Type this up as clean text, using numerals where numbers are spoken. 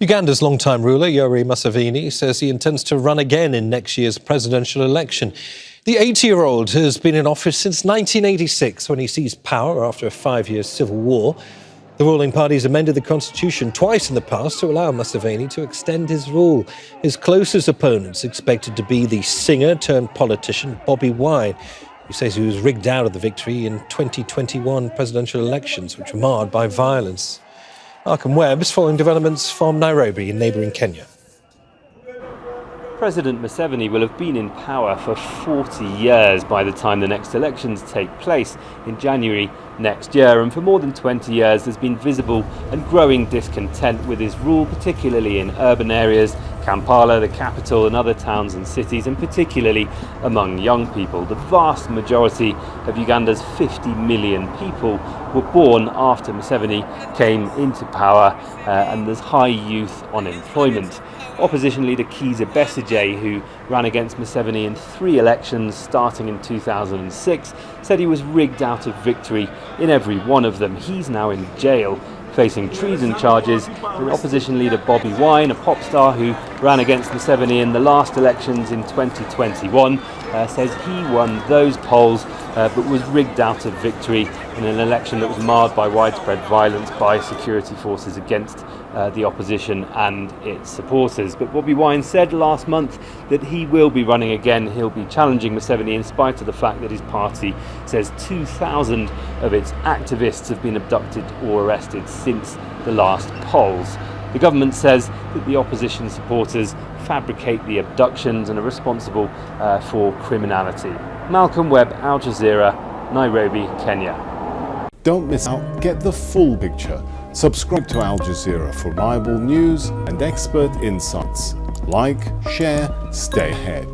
Uganda's longtime ruler, Yoweri Museveni, says he intends to run again in next year's presidential election. The 80-year-old has been in office since 1986, when he seized power after a 5-year civil war. The ruling party has amended the constitution twice in the past to allow Museveni to extend his rule. His closest opponent's expected to be the singer-turned-politician Bobi Wine, who says he was rigged out of the victory in 2021 presidential elections, which were marred by violence. Malcolm Webb is following developments from Nairobi in neighbouring Kenya. President Museveni will have been in power for 40 years by the time the next elections take place in January next year, and for more than 20 years there's been visible and growing discontent with his rule, particularly in urban areas, Kampala, the capital, and other towns and cities, and particularly among young people. The vast majority of Uganda's 50 million people were born after Museveni came into power, and there's high youth unemployment. Opposition leader Kizza Besigye, who ran against Museveni in 3 elections starting in 2006, said he was rigged out of victory in every one of them. He's now in jail, facing treason charges. And opposition leader Bobi Wine, a pop star who ran against Museveni in the last elections in 2021, says he won those polls but was rigged out of victory in an election that was marred by widespread violence by security forces against the opposition and its supporters. But Bobi Wine said last month that he will be running again. He'll be challenging Museveni in spite of the fact that his party says 2,000 of its activists have been abducted or arrested since the last polls. The government says that the opposition supporters fabricate the abductions and are responsible for criminality. Malcolm Webb, Al Jazeera, Nairobi, Kenya. Don't miss out. Get the full picture. Subscribe to Al Jazeera for reliable news and expert insights. Like, share, stay ahead.